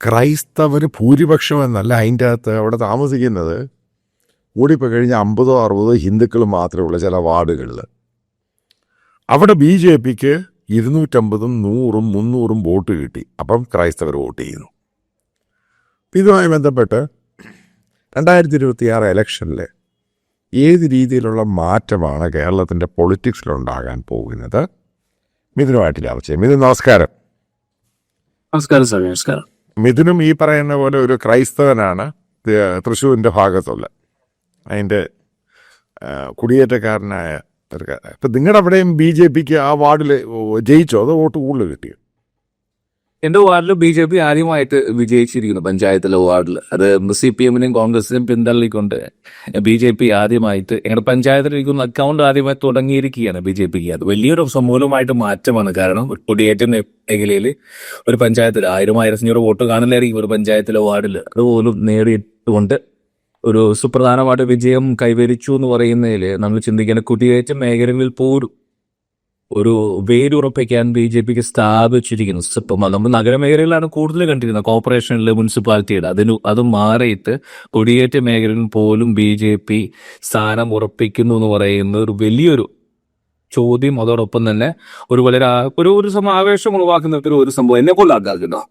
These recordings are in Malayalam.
ക്രൈസ്തവർ ഭൂരിപക്ഷം എന്നല്ല അതിൻ്റെ അകത്ത് അവിടെ താമസിക്കുന്നത്. കൂടിപ്പോയി കഴിഞ്ഞാൽ 50-60 ഹിന്ദുക്കൾ മാത്രമേ ഉള്ളൂ ചില വാർഡുകളിൽ. അവിടെ BJPക്ക് 250, 100, 300 വോട്ട് കിട്ടി. അപ്പം ക്രൈസ്തവർ വോട്ട് ചെയ്യുന്നു. ഇതുമായി ബന്ധപ്പെട്ട് 2026 ഇലക്ഷനിൽ ഏത് രീതിയിലുള്ള മാറ്റമാണ് കേരളത്തിൻ്റെ പൊളിറ്റിക്സിലുണ്ടാകാൻ പോകുന്നത്? മിഥുനുമായിട്ട് ചർച്ച ചെയ്യും. മിഥുൻ, നമസ്കാരം. നമസ്കാരം സാർ. നമസ്കാരം. മിഥുനും ഈ പറയുന്ന പോലെ ഒരു ക്രൈസ്തവനാണ്, തൃശ്ശൂരിൻ്റെ ഭാഗത്തുള്ള അതിൻ്റെ കുടിയേറ്റക്കാരനായ ഒരു. ഇപ്പം നിങ്ങളുടെ അവിടെയും BJPക്ക് ആ വാർഡിൽ ജയിച്ചോ അതോ വോട്ട് കൂടുതൽ കിട്ടിയോ? എന്റെ വാർഡിൽ BJP ആദ്യമായിട്ട് വിജയിച്ചിരിക്കുന്നു. പഞ്ചായത്തിലെ വാർഡിൽ അത് CPM-നെയും കോൺഗ്രസിനെയും പിന്തള്ളിക്കൊണ്ട് BJP ആദ്യമായിട്ട് ഞങ്ങളുടെ പഞ്ചായത്തിലിരിക്കുന്ന അക്കൗണ്ട് ആദ്യമായി തുടങ്ങിയിരിക്കുകയാണ് BJPക്ക്. അത് വലിയൊരു സമൂലമായിട്ട് മാറ്റമാണ്. കാരണം കുടിയേറ്റ മേഖലയിൽ ഒരു പഞ്ചായത്തിൽ 1000-1500 വോട്ട് കാണില്ലായിരിക്കും ഒരു പഞ്ചായത്തിലെ വാർഡിൽ. അതുപോലും നേടിയിട്ടുകൊണ്ട് ഒരു സുപ്രധാനമായിട്ട് വിജയം കൈവരിച്ചു എന്ന് പറയുന്നതിൽ നമ്മൾ ചിന്തിക്കേണ്ട കുടിയേറ്റ മേഖലകളിൽ പോലും ഒരു വേരുറപ്പിക്കാൻ BJPക്ക് സ്ഥാപിച്ചിരിക്കുന്നു. ഇപ്പം നമ്മൾ നഗരമേഖലയിലാണ് കൂടുതൽ കണ്ടിരുന്നത്, കോർപ്പറേഷനിലെ മുനിസിപ്പാലിറ്റിയുടെ. അത് മാറിയിട്ട് കുടിയേറ്റ മേഖലയിൽ പോലും BJP സ്ഥാനം ഉറപ്പിക്കുന്നു എന്ന് പറയുന്ന ഒരു വലിയൊരു ചോദ്യം. അതോടൊപ്പം തന്നെ ഒരു വളരെ ഒരു ആവേശം ഉളവാക്കുന്ന ഒരു സംഭവം എന്നെ കൊല്ലാക്കാകുന്നു.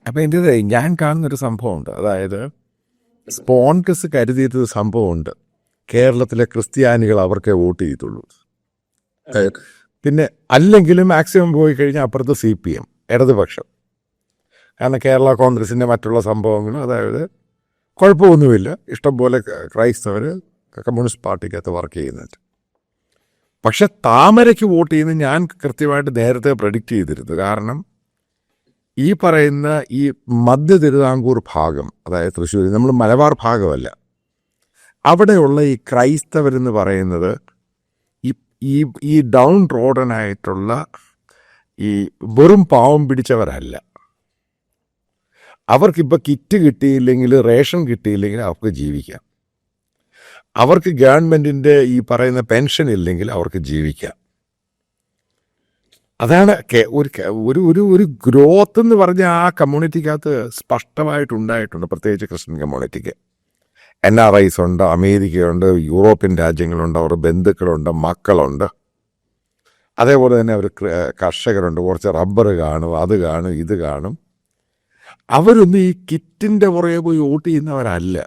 അപ്പം എൻ്റെ ഞാൻ കാണുന്നൊരു സംഭവമുണ്ട്. അതായത് കോൺഗ്രസ് കരുതിയിട്ടൊരു സംഭവമുണ്ട്, കേരളത്തിലെ ക്രിസ്ത്യാനികൾ അവർക്കേ വോട്ട് ചെയ്തുള്ളൂ. പിന്നെ അല്ലെങ്കിലും മാക്സിമം പോയി കഴിഞ്ഞാൽ അപ്പുറത്ത് CPM ഇടതുപക്ഷം. കാരണം കേരള കോൺഗ്രസിൻ്റെ മറ്റുള്ള സംഭവങ്ങൾ, അതായത് കുഴപ്പമൊന്നുമില്ല, ഇഷ്ടംപോലെ ക്രൈസ്തവർ കമ്മ്യൂണിസ്റ്റ് പാർട്ടിക്കകത്ത് വർക്ക് ചെയ്യുന്നുണ്ട്. പക്ഷെ താമരയ്ക്ക് വോട്ട് ചെയ്യുന്നത് ഞാൻ കൃത്യമായിട്ട് നേരത്തെ പ്രഡിക്റ്റ് ചെയ്തിരുന്നു. കാരണം ഈ പറയുന്ന ഈ മധ്യ തിരുവിതാംകൂർ ഭാഗം, അതായത് തൃശ്ശൂർ, നമ്മൾ മലബാർ ഭാഗമല്ല, അവിടെയുള്ള ഈ ക്രൈസ്തവരെന്ന് പറയുന്നത് ഈ ഡൗൺ റോഡനായിട്ടുള്ള ഈ വെറും പാവം പിടിച്ചവരല്ല. അവർക്കിപ്പോൾ കിറ്റ് കിട്ടിയില്ലെങ്കിൽ, റേഷൻ കിട്ടിയില്ലെങ്കിൽ അവർക്ക് ജീവിക്കാം. അവർക്ക് ഗവൺമെൻറ്റിൻ്റെ ഈ പറയുന്ന പെൻഷൻ ഇല്ലെങ്കിൽ അവർക്ക് ജീവിക്കാം. അതാണ് ഒരു ഗ്രോത്ത് എന്ന് പറഞ്ഞാൽ ആ കമ്മ്യൂണിറ്റിക്കകത്ത് സ്പഷ്ടമായിട്ടുണ്ടായിട്ടുണ്ട്. പ്രത്യേകിച്ച് ക്രിസ്ത്യൻ കമ്മ്യൂണിറ്റിക്ക് NRIs ഉണ്ട്, അമേരിക്കയുണ്ട്, യൂറോപ്യൻ രാജ്യങ്ങളുണ്ട്, അവരുടെ ബന്ധുക്കളുണ്ട്, മക്കളുണ്ട്. അതേപോലെ തന്നെ അവർ കർഷകരുണ്ട്, കുറച്ച് റബ്ബർ കാണും, അത് കാണും, ഇത് കാണും. അവരൊന്നും ഈ കിറ്റിൻ്റെ പുറകെ പോയി വോട്ട് ചെയ്യുന്നവരല്ല.